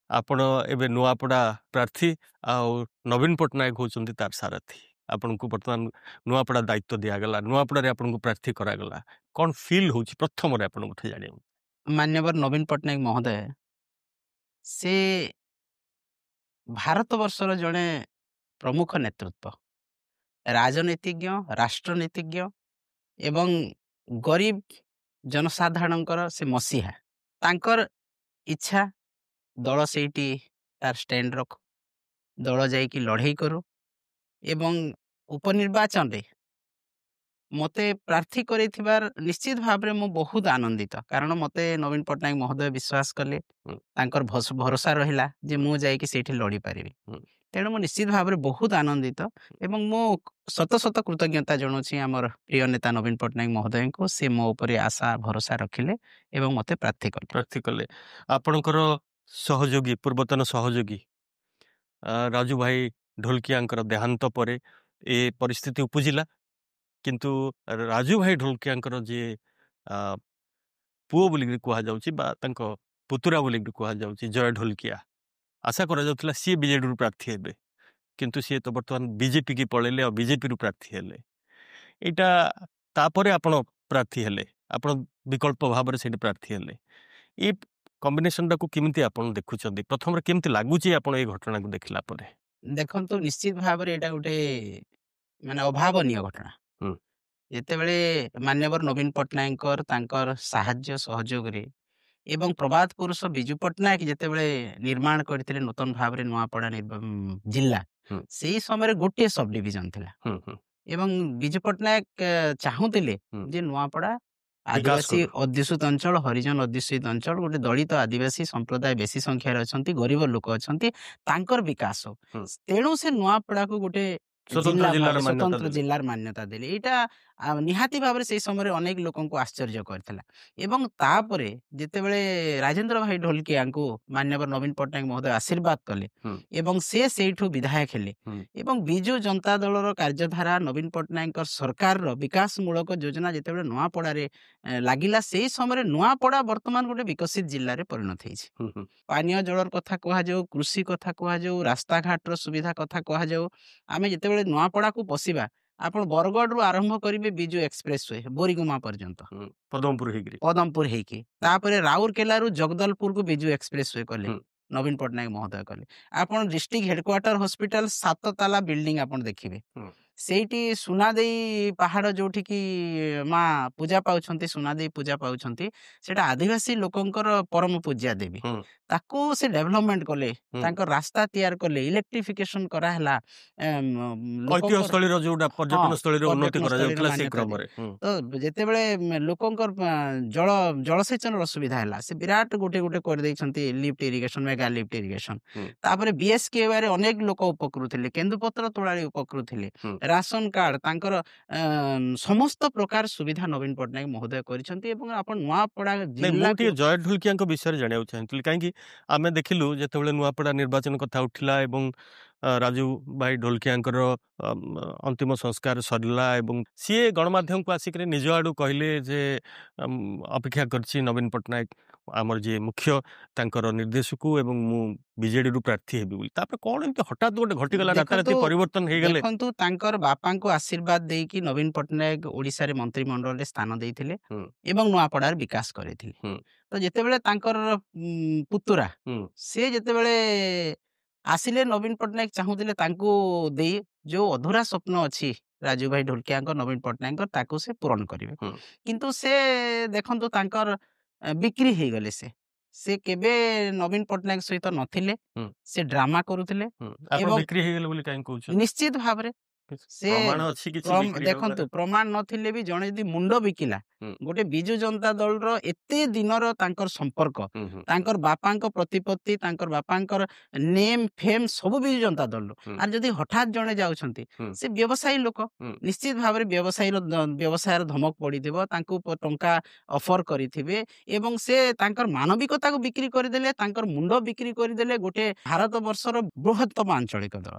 ଆପଣ ଏବେ ନୂଆପଡ଼ା ପ୍ରାର୍ଥୀ ଆଉ ନବୀନ ପଟ୍ଟନାୟକ ହେଉଛନ୍ତି ତାର ସାରଥୀ। ଆପଣଙ୍କୁ ବର୍ତ୍ତମାନ ନୂଆପଡ଼ା ଦାୟିତ୍ୱ ଦିଆଗଲା, ନୂଆପଡ଼ାରେ ଆପଣଙ୍କୁ ପ୍ରାର୍ଥୀ କରାଗଲା, କ'ଣ ଫିଲ୍ ହେଉଛି ପ୍ରଥମରେ ଆପଣଙ୍କଠୁ ଜାଣିବାକୁ? ମାନ୍ୟବର ନବୀନ ପଟ୍ଟନାୟକ ମହୋଦୟ ସେ ଭାରତବର୍ଷର ଜଣେ ପ୍ରମୁଖ ନେତୃତ୍ୱ, ରାଜନୀତିଜ୍ଞ, ରାଷ୍ଟ୍ରନୀତିଜ୍ଞ ଏବଂ ଗରିବ ଜନସାଧାରଣଙ୍କର ସେ ମସିହା। ତାଙ୍କର ଇଚ୍ଛା ଦଳ ସେଇଠି ତାର ଷ୍ଟାଣ୍ଡ ରଖୁ, ଦଳ ଯାଇକି ଲଢ଼େଇ କରୁ ଏବଂ ଉପନିର୍ବାଚନରେ ମୋତେ ପ୍ରାର୍ଥୀ କରିଥିବାର ନିଶ୍ଚିତ ଭାବରେ ମୁଁ ବହୁତ ଆନନ୍ଦିତ। କାରଣ ମୋତେ ନବୀନ ପଟ୍ଟନାୟକ ମହୋଦୟ ବିଶ୍ୱାସ କଲେ, ହୁଁ, ତାଙ୍କର ଭରସା ରହିଲା ଯେ ମୁଁ ଯାଇକି ସେଇଠି ଲଢ଼ିପାରିବି। ହୁଁ, ତେଣୁ ମୁଁ ନିଶ୍ଚିତ ଭାବରେ ବହୁତ ଆନନ୍ଦିତ ଏବଂ ମୁଁ ଶତ ଶତ କୃତଜ୍ଞତା ଜଣାଉଛି ଆମର ପ୍ରିୟ ନେତା ନବୀନ ପଟ୍ଟନାୟକ ମହୋଦୟଙ୍କୁ। ସେ ମୋ ଉପରେ ଆଶା ଭରସା ରଖିଲେ ଏବଂ ମୋତେ ପ୍ରାର୍ଥୀ କଲେ। ପ୍ରାର୍ଥୀ କଲେ। ଆପଣଙ୍କର ସହଯୋଗୀ, ପୂର୍ବତନ ସହଯୋଗୀ ରାଜୁ ଭାଇ ଢୋଲକିଆଙ୍କର ଦେହାନ୍ତ ପରେ ଏ ପରିସ୍ଥିତି ଉପୁଜିଲା। କିନ୍ତୁ ରାଜୁ ଭାଇ ଢୋଲକିଆଙ୍କର ଯିଏ ପୁଅ ବୋଲିକି କୁହାଯାଉଛି ବା ତାଙ୍କ ପୁତୁରା ବୋଲିକି କୁହାଯାଉଛି ଜୟ ଢୋଲକିଆ, ଆଶା କରାଯାଉଥିଲା ସିଏ ବିଜେଡ଼ିରୁ ପ୍ରାର୍ଥୀ ହେବେ, କିନ୍ତୁ ସିଏ ତ ବର୍ତ୍ତମାନ ବିଜେପିକି ପଳେଇଲେ ଆଉ ବିଜେପିରୁ ପ୍ରାର୍ଥୀ ହେଲେ। ଏଇଟା ତାପରେ ଆପଣ ପ୍ରାର୍ଥୀ ହେଲେ, ଆପଣ ବିକଳ୍ପ ଭାବରେ ସେଇଠି ପ୍ରାର୍ଥୀ ହେଲେ। ଏଇ କମ୍ବିନେସନଟାକୁ କେମିତି ଆପଣ ଦେଖୁଛନ୍ତି? ପ୍ରଥମରେ କେମିତି ଲାଗୁଛି ଆପଣ ଏଇ ଘଟଣାକୁ ଦେଖିଲା ପରେ? ଦେଖନ୍ତୁ, ନିଶ୍ଚିତ ଭାବରେ ଏଇଟା ଗୋଟେ ଅଭାବନୀୟ ଘଟଣା। ହୁଁ, ଯେତେବେଳେ ମାନ୍ୟବର ନବୀନ ପଟ୍ଟନାୟକଙ୍କର ତାଙ୍କର ସାହାଯ୍ୟ ସହଯୋଗରେ ଏବଂ ପ୍ରବାଦ ପୁରୁଷ ବିଜୁ ପଟ୍ଟନାୟକ ଯେତେବେଳେ ନିର୍ମାଣ କରିଥିଲେ ନୂତନ ଭାବରେ ନୂଆପଡ଼ା ଜିଲ୍ଲା, ହୁଁ, ସେଇ ସମୟରେ ଗୋଟିଏ ସବ୍ ଡିଭିଜନ ଥିଲା ହୁଁ, ହୁଁ, ଏବଂ ବିଜୁ ପଟ୍ଟନାୟକ ଚାହୁଁଥିଲେ ହୁଁ। ଯେ ନୂଆପଡ଼ା ବିକାଶ ଆଦିବାସୀ କରୁ। ଅଧ୍ୟୁଷିତ ଅଞ୍ଚଳ, ହରିଜନ ଅଧ୍ୟୁଷିତ ଅଞ୍ଚଳ, ଗୋଟେ ଦଳିତ ଆଦିବାସୀ ସମ୍ପ୍ରଦାୟ ବେଶୀ ସଂଖ୍ୟାରେ ଅଛନ୍ତି, ଗରିବ ଲୋକ ଅଛନ୍ତି, ତାଙ୍କର ବିକାଶ ହଉ। ହୁଁ। ତେଣୁ ସେ ନୂଆପଡ଼ାକୁ ଗୋଟେ ସ୍ୱତନ୍ତ୍ର ଜିଲ୍ଲା ଜିଲ୍ଲାର ମାନ୍ୟତା ସ୍ୱତନ୍ତ୍ର ଦେଲେ। ଜିଲ୍ଲାର ମାନ୍ୟତା ଦେଲେ। ଏଇଟା ନିହାତି ଭାବରେ ସେଇ ସମୟରେ ଅନେକ ଲୋକଙ୍କୁ ଆଶ୍ଚର୍ଯ୍ୟ କରିଥିଲା ଏବଂ ତାପରେ ଯେତେବେଳେ ରାଜେନ୍ଦ୍ର ଭାଇ ଢୋଲକିଆଙ୍କୁ ମାନ୍ୟବର ନବୀନ ପଟ୍ଟନାୟକ ମହୋଦୟ ଆଶୀର୍ବାଦ କଲେ ହୁଁ, ଏବଂ ସେ ସେଇଠୁ ବିଧାୟକ ହେଲେ ହୁଁ, ଏବଂ ବିଜୁ ଜନତା ଦଳର କାର୍ଯ୍ୟଧାରା, ନବୀନ ପଟ୍ଟନାୟକଙ୍କ ସରକାରର ବିକାଶମୂଳକ ଯୋଜନା ଯେତେବେଳେ ନୂଆପଡ଼ାରେ ଲାଗିଲା, ସେଇ ସମୟରେ ନୂଆପଡ଼ା ବର୍ତ୍ତମାନ ଗୋଟେ ବିକଶିତ ଜିଲ୍ଲାରେ ପରିଣତ ହେଇଛି। ହୁଁ, ହୁଁ, ପାନୀୟ ଜଳର କଥା କୁହାଯାଉ, କୃଷି କଥା କୁହାଯାଉ, ରାସ୍ତାଘାଟର ସୁବିଧା କଥା କୁହାଯାଉ, ଆମେ ଯେତେବେଳେ ନୂଆପଡ଼ାକୁ ପଶିବା, ଆପଣ ବରଗଡ଼ରୁ ଆରମ୍ଭ କରିବେ ବିଜୁ ଏକ୍ସପ୍ରେସ ୱେ ବୋରିଗୁମା ପର୍ଯ୍ୟନ୍ତ, ହୁଁ। ପଦମପୁର ହେଇକିରି। ପଦମପୁର ହେଇକି, ତାପରେ ରାଉରକେଲାରୁ ଜଗଦଲପୁରକୁ ବିଜୁ ଏକ୍ସପ୍ରେସ ୱେ କଲେ, ହୁଁ, ନବୀନ ପଟ୍ଟନାୟକ ମହୋଦୟ କଲେ। ଆପଣ ଡିଷ୍ଟ୍ରିକ୍ଟ ହେଡକ୍ୱାର୍ଟର ହସ୍ପିଟାଲ 7 ତାଲା ବିଲ୍ଡିଂ ଆପଣ ଦେଖିବେ। ହୁଁ, ସେଇଠି ସୁନାଦେଇ ପାହାଡ଼ ଯୋଉଠିକି ମା ପୂଜା ପାଉଛନ୍ତି, ସୁନାଦେଇ ପୂଜା ପାଉଛନ୍ତି, ସେଇଟା ଆଦିବାସୀ ଲୋକଙ୍କର ପରମ ପୂଜ୍ୟା ଦେବୀ। ହୁଁ, ତାକୁ ସେ ଡେଭଲପମେଣ୍ଟ କଲେ, ହୁଁ। ତାଙ୍କ ରାସ୍ତା ତିଆରି କଲେ, ଇଲେକ୍ଟ୍ରିଫିକେସନ କରାହେଲା, ଐତିହ୍ୟ ଲୋକଙ୍କର ସ୍ଥଳୀର ଯୋଉଟା ହଁ ପର୍ଯ୍ୟଟନ ସ୍ଥଳୀରେ ଉନ୍ନତି ପର୍ଯ୍ୟଟନ ସ୍ଥଳୀର କରାଯାଉଥିଲା ସେଇ ମାନ୍ୟତା ଦେଲେ। କ୍ରମରେ। ହୁଁ, ତ ଯେତେବେଳେ ଲୋକଙ୍କର ଜଳସେଚନର ଅସୁବିଧା ହେଲା, ସେ ବିରାଟ ଗୋଟେ ଗୋଟେ କରିଦେଇଛନ୍ତି lift irrigation, mega lift irrigation. ହୁଁ, ତାପରେ ବିଏସକେୱାଇରେ ଅନେକ ଲୋକ ଉପକୃତ ଥିଲେ, କେନ୍ଦୁପତ୍ର ତୋଳାଳି ଉପକୃତ ଥିଲେ, ହୁଁ। ରାସନ କାର୍ଡ, ତାଙ୍କର ସମସ୍ତ ପ୍ରକାର ସୁବିଧା ନବୀନ ପଟ୍ଟନାୟକ ମହୋଦୟ କରିଛନ୍ତି ଏବଂ ଆପଣ ନୂଆପଡ଼ା ନାଇଁ, ମୁଁ ଜିଲ୍ଲାକୁ ଟିକେ ଜୟ ଢୋଲକିଆଙ୍କ ବିଷୟରେ ଜାଣିବାକୁ ଚାହୁଁଥିଲି। କାହିଁକି ଆମେ ଦେଖିଲୁ ଯେତେବେଳେ ନୂଆପଡ଼ା ନିର୍ବାଚନ କଥା ଉଠିଲା ଏବଂ ରାଜୁ ଭାଇ ଢୋଲକିଆଙ୍କର ଅନ୍ତିମ ସଂସ୍କାର ସରିଲା ଏବଂ ସିଏ ଗଣମାଧ୍ୟମକୁ ଆସିକରି ନିଜ ଆଡ଼ୁ କହିଲେ ଯେ ଅପେକ୍ଷା କରିଛି ନବୀନ ପଟ୍ଟନାୟକ ଆମର ଯିଏ ମୁଖ୍ୟ ତାଙ୍କର ନିର୍ଦ୍ଦେଶକୁ ଏବଂ ମୁଁ ବିଜେଡ଼ିରୁ ପ୍ରାର୍ଥୀ ହେବି ବୋଲି। ତାପରେ କ'ଣ ଏମିତି ହଠାତ୍ ଗୋଟେ ଘଟିଗଲା, ରାତାରାତି ଦେଖନ୍ତୁ ପରିବର୍ତ୍ତନ ହେଇଗଲେ? ଦେଖନ୍ତୁ ତାଙ୍କର ବାପାଙ୍କୁ ଆଶୀର୍ବାଦ ଦେଇକି ନବୀନ ପଟ୍ଟନାୟକ ଓଡ଼ିଶାରେ ମନ୍ତ୍ରିମଣ୍ଡଳରେ ସ୍ଥାନ ଦେଇଥିଲେ ହୁଁ, ଏବଂ ନୂଆପଡ଼ାର ବିକାଶ କରିଥିଲେ। ହୁଁ, ତ ଯେତେବେଳେ ତାଙ୍କର ପୁତୁରା ହୁଁ, ସେ ଯେତେବେଳେ ଆସିଲେ, ନବୀନ ପଟ୍ଟନାୟକ ଚାହୁଁଥିଲେ ତାଙ୍କୁ ଦେଇ ଯୋଉ ଅଧୁରା ସ୍ୱପ୍ନ ଅଛି ରାଜୁ ଭାଇ ଢୋଲକିଆଙ୍କ, ନବୀନ ପଟ୍ଟନାୟକଙ୍କ, ତାକୁ ସେ ପୂରଣ କରିବେ। ହୁଁ, କିନ୍ତୁ ସେ ଦେଖନ୍ତୁ ତାଙ୍କର ବିକ୍ରି ହେଇଗଲେ। ସେ କେବେ ନବୀନ ପଟ୍ଟନାୟକ ସହିତ ନଥିଲେ, ହୁଁ, ସେ ଡ୍ରାମା କରୁଥିଲେ ହୁଁ। ଆପଣ ଏବଂ ବିକ୍ରି ହେଇଗଲେ ବୋଲି କାହିଁକି କହୁଛନ୍ତି? ନିଶ୍ଚିତ ଭାବରେ କିଛି ସେ ପ୍ରମାଣ ଅଛି କିଛି ବିକ୍ରି ଦେଖନ୍ତୁ, ହବାର? ପ୍ରମାଣ ନଥିଲେ ବି ଜଣେ ଯଦି ମୁଣ୍ଡ ବିକିଲା, ହୁଁ, ଗୋଟେ ବିଜୁ ଜନତା ଦଳର ଏତେ ଦିନର ତାଙ୍କର ସମ୍ପର୍କ, ହୁଁ, ହୁଁ, ତାଙ୍କର ବାପାଙ୍କ ପ୍ରତିପତ୍ତି, ତାଙ୍କର ବାପାଙ୍କର ନେମ୍ ଫେମ୍ ସବୁ ବିଜୁ ଜନତା ଦଳର। ହୁଁ, ଆଉ ଯଦି ହଠାତ୍ ଜଣେ ଯାଉଛନ୍ତି, ହୁଁ, ସେ ବ୍ୟବସାୟୀ ଲୋକ, ହୁଁ, ନିଶ୍ଚିତ ଭାବରେ ବ୍ୟବସାୟର ଧମକ ପଡ଼ିଥିବ, ତାଙ୍କୁ ଟଙ୍କା ଅଫର କରିଥିବେ ଏବଂ ସେ ତାଙ୍କର ମାନବିକତାକୁ ବିକ୍ରି କରିଦେଲେ, ତାଙ୍କର ମୁଣ୍ଡ ବିକ୍ରି କରିଦେଲେ ଗୋଟେ ଭାରତ ବର୍ଷର ବୃହତ୍ତମ ଆଞ୍ଚଳିକ ଦଳ।